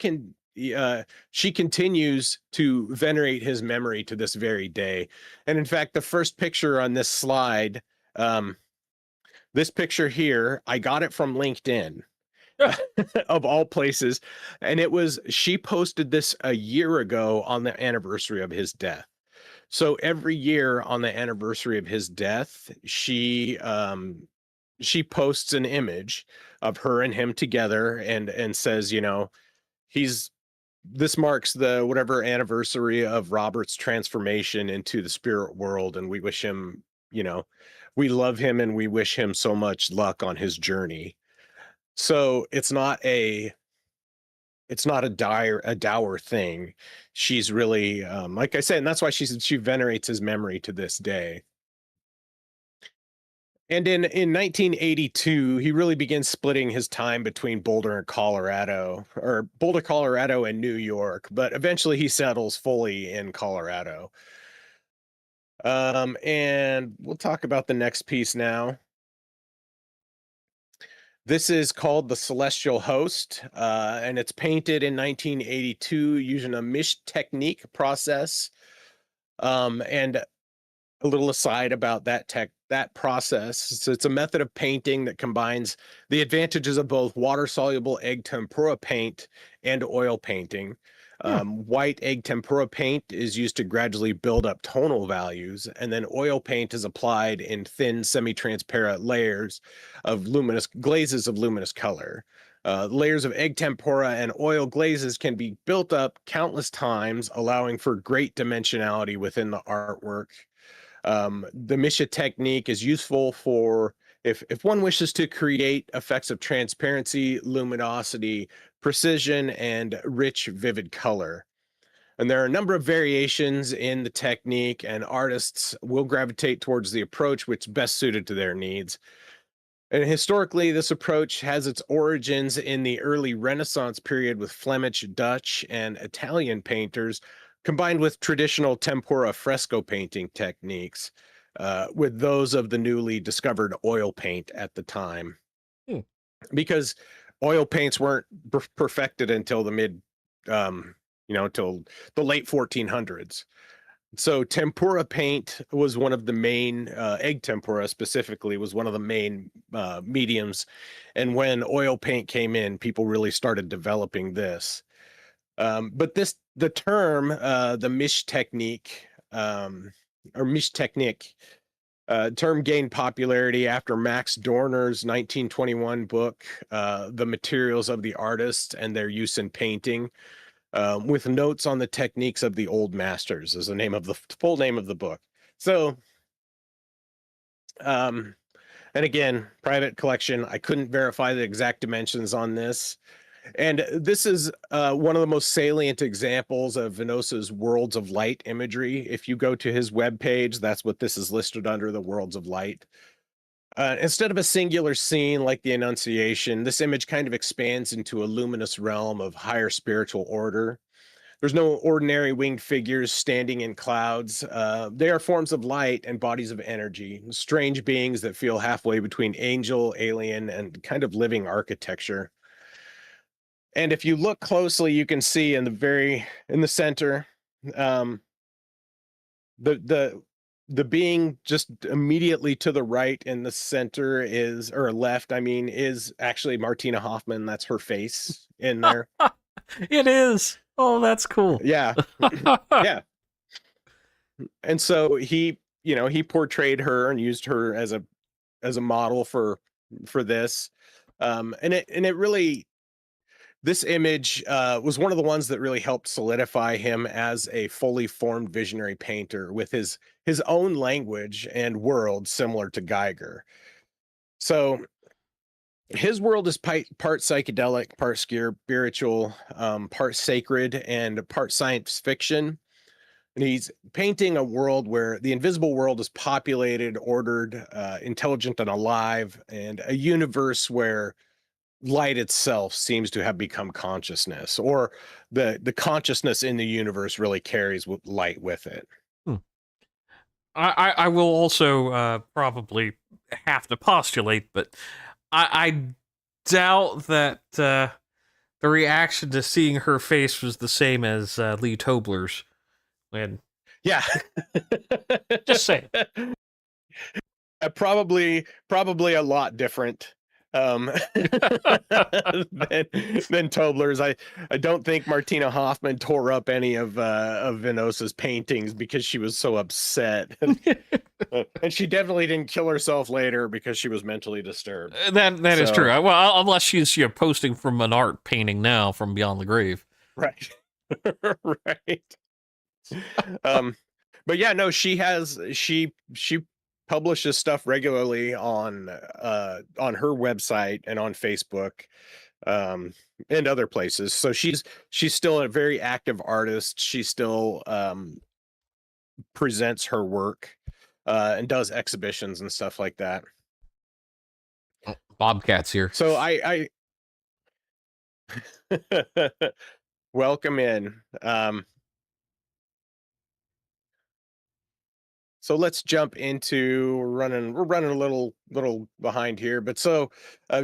continues to venerate his memory to this very day. And in fact, the first picture on this slide, this picture here, I got it from LinkedIn of all places. And she posted this a year ago on the anniversary of his death. So every year on the anniversary of his death, she posts an image of her and him together and says, he's this marks the whatever anniversary of Robert's transformation into the spirit world, and we wish him, we love him and we wish him so much luck on his journey. So it's not a dour thing. She's really like I said, and that's why she venerates his memory to this day. And in 1982, he really begins splitting his time between Boulder and Colorado, or Boulder, Colorado, and New York. But eventually, he settles fully in Colorado. And we'll talk about the next piece now. This is called The Celestial Host, and it's painted in 1982 using a Misch technique process. And a little aside about that process. So it's a method of painting that combines the advantages of both water-soluble egg tempera paint and oil painting. White egg tempera paint is used to gradually build up tonal values, and then oil paint is applied in thin, semi-transparent layers of luminous glazes of luminous color. Layers of egg tempera and oil glazes can be built up countless times, allowing for great dimensionality within the artwork. The Mischa technique is useful for if one wishes to create effects of transparency, luminosity, precision, and rich, vivid color. And there are a number of variations in the technique, and artists will gravitate towards the approach which best suited to their needs. And historically, this approach has its origins in the early Renaissance period with Flemish, Dutch, and Italian painters, combined with traditional tempera fresco painting techniques, with those of the newly discovered oil paint at the time. Hmm. Because oil paints weren't perfected until till the late 1400s. So tempura paint was one of the main egg tempura specifically was one of the main mediums, and when oil paint came in, people really started developing this. But the term the Misch technique or Misch technique term gained popularity after Max Dorner's 1921 book, The Materials of the Artist and Their Use in Painting, with notes on the techniques of the old masters is the name of the full name of the book. So And again, private collection. I couldn't verify the exact dimensions on this. And this is one of the most salient examples of Venosa's worlds of light imagery. If you go to his webpage, that's what this is listed under, the worlds of light. Instead of a singular scene like the Annunciation, this image kind of expands into a luminous realm of higher spiritual order. There's no ordinary winged figures standing in clouds. They are forms of light and bodies of energy, strange beings that feel halfway between angel, alien, and kind of living architecture. And if you look closely, you can see in the center, um, the being just immediately to the right in the center is, or left, I mean, is actually Martina Hoffman. That's her face in there. It is. Oh, that's cool. Yeah. Yeah. And so he portrayed her and used her as a model for this. And it really, this image was one of the ones that really helped solidify him as a fully formed visionary painter with his own language and world similar to Geiger. So his world is part psychedelic, part spiritual, part sacred, and part science fiction. And he's painting a world where the invisible world is populated, ordered, intelligent, and alive, and a universe where light itself seems to have become consciousness, or the consciousness in the universe really carries light with it. Hmm. I will also probably have to postulate, but I doubt that the reaction to seeing her face was the same as Lee Tobler's. When Yeah. just say probably a lot different than Tobler's. I don't think Martina Hoffman tore up any of Venosa's paintings because she was so upset. And she definitely didn't kill herself later because she was mentally disturbed. That is true. Well, unless she's posting from an art painting now from beyond the grave. Right. Right. But yeah, no, she publishes stuff regularly on her website and on Facebook, and other places. So she's still a very active artist. She still presents her work and does exhibitions and stuff like that. Oh, Bobcat's here. So I welcome in. So let's jump into, we're running a little behind here, but so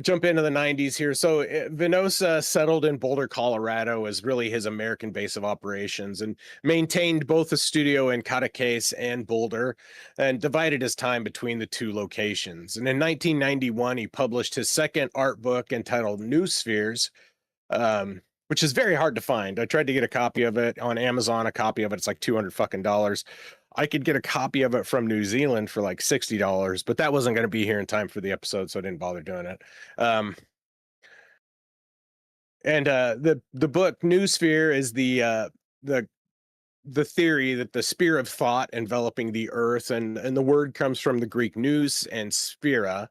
jump into the 90s here. So Venosa settled in Boulder, Colorado as really his American base of operations, and maintained both a studio in Cadaqués and Boulder, and divided his time between the two locations. And in 1991, he published his second art book entitled New Spheres, which is very hard to find. I tried to get a copy of it on Amazon. A copy of it's like $200 fucking dollars. I could get a copy of it from New Zealand for like $60, but that wasn't going to be here in time for the episode, so I didn't bother doing it. And the book New Sphere is the theory that the sphere of thought enveloping the earth, and the word comes from the Greek nous and sphera.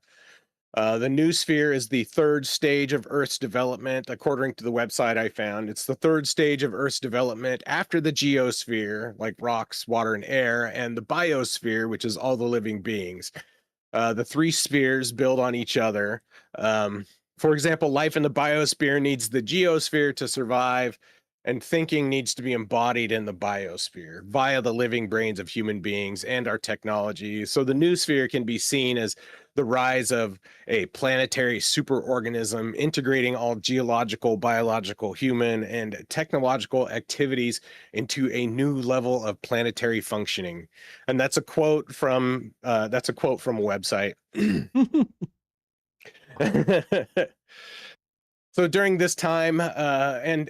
The new sphere is the third stage of Earth's development, according to the website I found. It's the third stage of Earth's development after the geosphere, like rocks, water, and air, and the biosphere, which is all the living beings. The three spheres build on each other. For example, life in the biosphere needs the geosphere to survive, and thinking needs to be embodied in the biosphere via the living brains of human beings and our technology. So the new sphere can be seen as the rise of a planetary superorganism integrating all geological, biological, human, and technological activities into a new level of planetary functioning. And that's a quote from a website. So during this time, and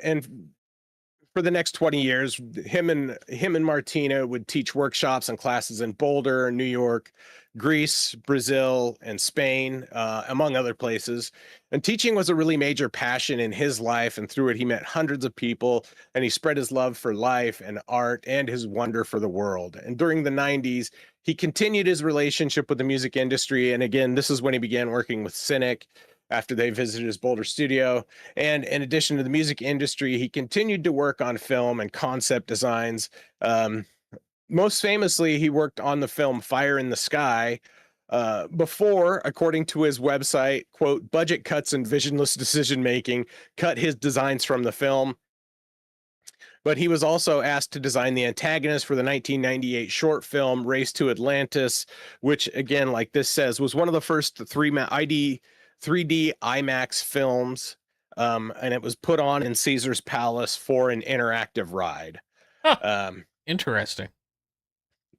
for the next 20 years, him and Martina would teach workshops and classes in Boulder, New York, Greece, Brazil, and Spain, among other places. And teaching was a really major passion in his life, and through it, he met hundreds of people, and he spread his love for life and art and his wonder for the world. And during the 90s, he continued his relationship with the music industry. And again, this is when he began working with Cynic after they visited his Boulder studio. And in addition to the music industry, he continued to work on film and concept designs. Most famously, he worked on the film Fire in the Sky before, according to his website, quote, budget cuts and visionless decision making cut his designs from the film. But he was also asked to design the antagonist for the 1998 short film Race to Atlantis, which, again, like this says, was one of the first 3D IMAX films, and it was put on in Caesar's Palace for an interactive ride. Huh. Interesting.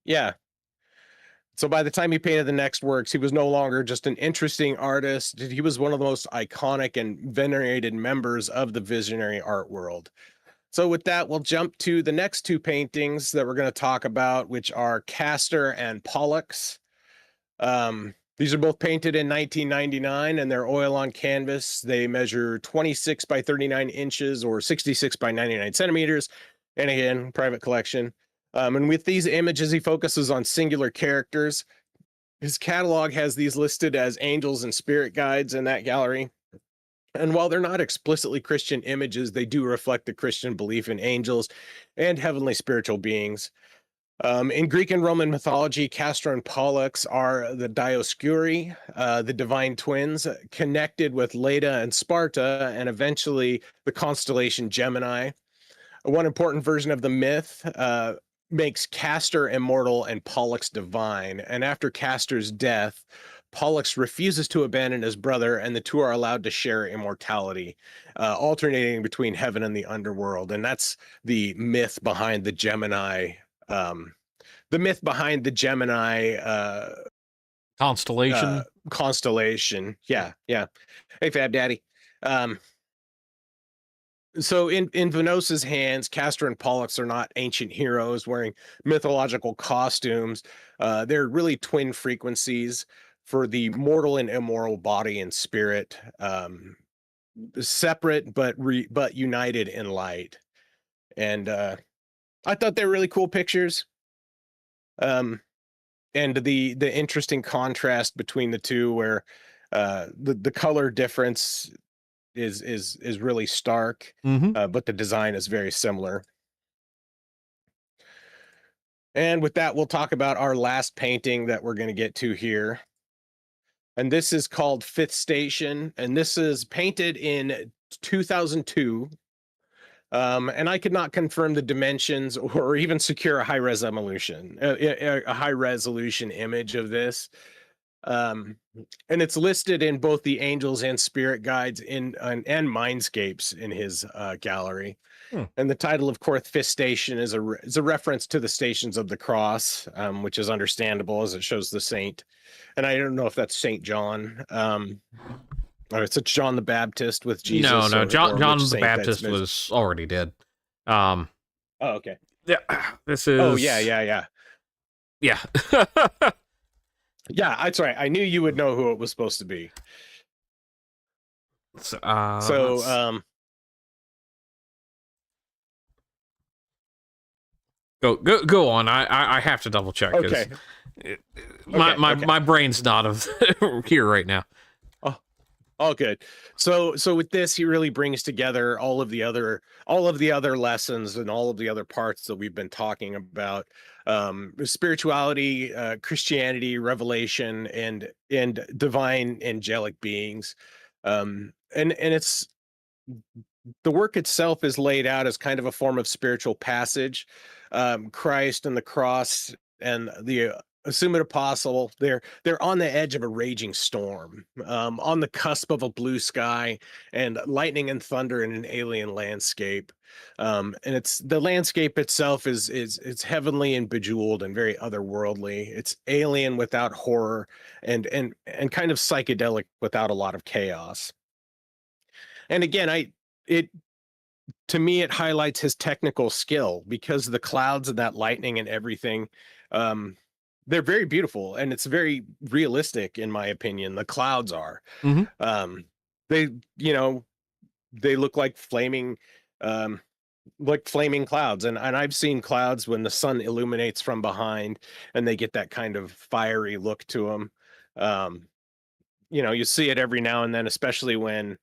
Yeah. So by the time he painted the next works, he was no longer just an interesting artist. He was one of the most iconic and venerated members of the visionary art world. So with that, we'll jump to the next two paintings that we're going to talk about, which are Castor and Pollux. These are both painted in 1999, and they're oil on canvas. They measure 26 by 39 inches or 66 by 99 centimeters. And again, private collection. And with these images, he focuses on singular characters. His catalog has these listed as angels and spirit guides in that gallery. And while they're not explicitly Christian images, they do reflect the Christian belief in angels and heavenly spiritual beings. In Greek and Roman mythology, Castor and Pollux are the Dioscuri, the divine twins, connected with Leda and Sparta, and eventually the constellation Gemini. One important version of the myth makes Castor immortal and Pollux divine. And after Castor's death, Pollux refuses to abandon his brother, and the two are allowed to share immortality, alternating between heaven and the underworld. And that's the myth behind the Gemini. Constellation. Yeah. Hey, Fab Daddy. So in Venosa's hands, Castor and Pollux are not ancient heroes wearing mythological costumes. They're really twin frequencies for the mortal and immoral body and spirit, separate but united in light. And I thought they were really cool pictures. And the interesting contrast between the two, where the color difference is really stark, but the design is very similar. And with that, we'll talk about our last painting that we're going to get to here. And this is called Fifth Station, and this is painted in 2002. And I could not confirm the dimensions or even secure a high resolution image of this. And it's listed in both the angels and spirit guides and mindscapes in his gallery. And the title, of course, Fifth Station, is a reference to the Stations of the Cross, which is understandable as it shows the saint. And I don't know if that's Saint John, or it's John the Baptist with Jesus. No, John the Baptist was already dead. Oh, okay. Yeah, this is. Oh, yeah. Yeah. Yeah, that's right. I knew you would know who it was supposed to be. Go on. I have to double check. Okay. My brain's not here right now. Oh, good. So with this, he really brings together all of the other lessons and all of the other parts that we've been talking about: spirituality, Christianity, revelation, and divine angelic beings. And it's, the work itself is laid out as kind of a form of spiritual passage. Christ and the cross and the assumed apostle, they're on the edge of a raging storm, on the cusp of a blue sky and lightning and thunder in an alien landscape. And it's, the landscape itself is it's heavenly and bejeweled and very otherworldly. It's alien without horror, and kind of psychedelic without a lot of chaos. And again, to me, it highlights his technical skill because the clouds and that lightning and everything, they're very beautiful and it's very realistic in my opinion. The clouds are, Mm-hmm. um, they, you know, they look um, like flaming clouds. And I've seen clouds when the sun illuminates from behind and they get that kind of fiery look to them. Um, you know, you see it every now and then, especially when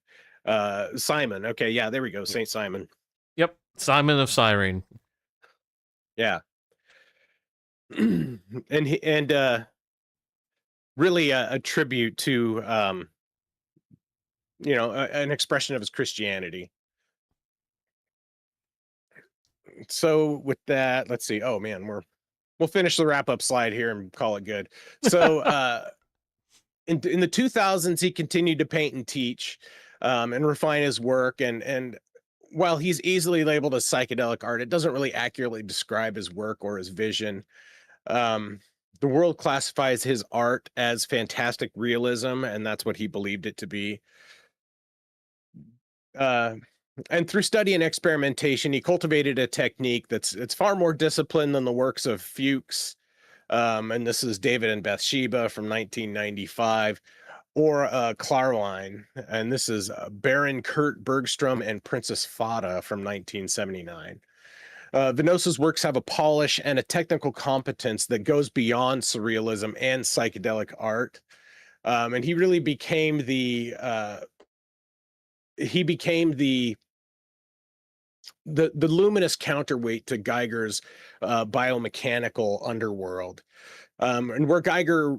Simon. Okay, yeah, there we go. Saint Simon. Yep. Simon of Cyrene. Yeah. and really a tribute to you know, an expression of his Christianity. So with that, let's see. Oh man, we'll finish the wrap up slide here and call it good. So in the 2000s, he continued to paint and teach and refine his work. And while he's easily labeled as psychedelic art, it doesn't really accurately describe his work or his vision. Um, the world classifies his art as fantastic realism, and that's what he believed it to be. Uh, and through study and experimentation, he cultivated a technique it's far more disciplined than the works of Fuchs. And this is David and Bathsheba from 1995, or Klarwein, and this is Baron Kurt Bergstrom and Princess Fada from 1979. Venosa's works have a polish and a technical competence that goes beyond surrealism and psychedelic art. And he really became the luminous counterweight to Geiger's biomechanical underworld. And where Geiger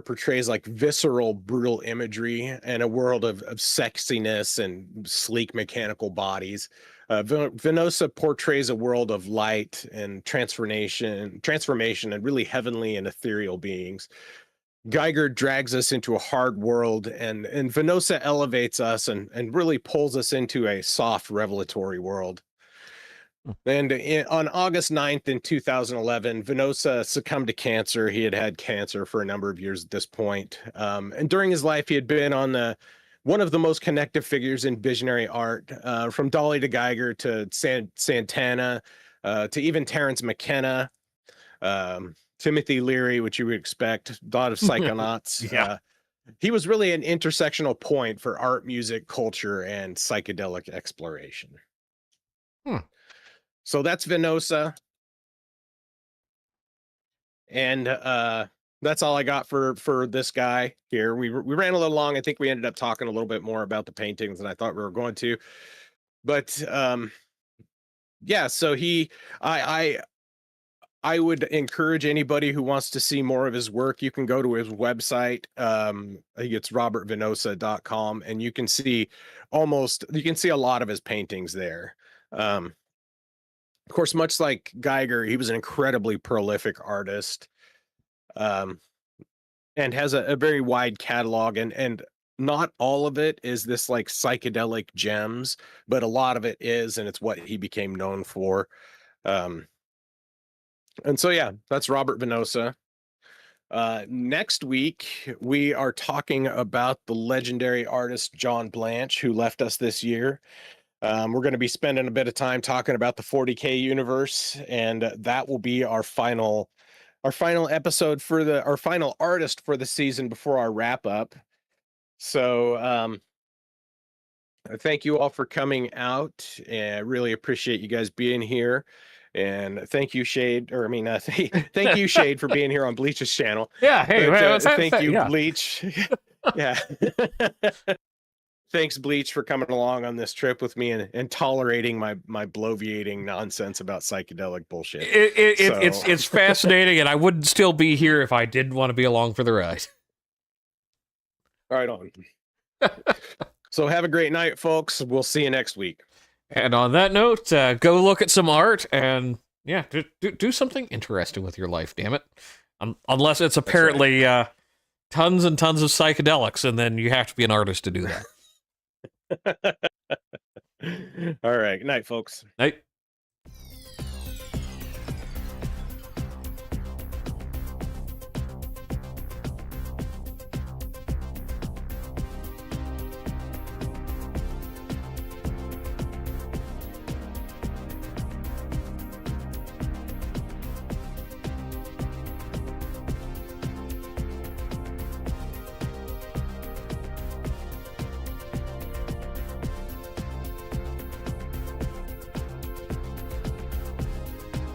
portrays like visceral, brutal imagery and a world of sexiness and sleek mechanical bodies, Venosa portrays a world of light and transformation, and really heavenly and ethereal beings. Geiger drags us into a hard world, and Venosa elevates us and really pulls us into a soft, revelatory world. And on August 9th in 2011, Venosa succumbed to cancer. He had had cancer for a number of years at this point. And during his life, he had been on one of the most connective figures in visionary art, from Dalí to Geiger to Santana, to even Terence McKenna, Timothy Leary, which you would expect, a lot of psychonauts. Yeah. He was really an intersectional point for art, music, culture, and psychedelic exploration. So that's Venosa. And that's all I got for this guy here. We ran a little long. I think we ended up talking a little bit more about the paintings than I thought we were going to. But yeah, so I would encourage anybody who wants to see more of his work, you can go to his website. I think it's robertvenosa.com, and you can see a lot of his paintings there. Of course, much like Geiger, he was an incredibly prolific artist, and has a very wide catalog, and not all of it is this like psychedelic gems, but a lot of it is, and it's what he became known for. And so, yeah, that's Robert Venosa. Next week, we are talking about the legendary artist John Blanche, who left us this year. We're going to be spending a bit of time talking about the 40K universe, and that will be our final episode for our final artist for the season before our wrap up. So thank you all for coming out, and I really appreciate you guys being here. And thank you, Shade, thank you, Shade, for being here on Bleach's channel. Yeah, hey, but, thank you, yeah. Bleach. Yeah. Thanks, Bleach, for coming along on this trip with me and tolerating my bloviating nonsense about psychedelic bullshit. It's fascinating, and I wouldn't still be here if I didn't want to be along for the ride. Right on. So have a great night, folks. We'll see you next week. And on that note, go look at some art, and yeah, do something interesting with your life, damn it. Unless it's apparently tons and tons of psychedelics, and then you have to be an artist to do that. All right. Good night, folks. Night.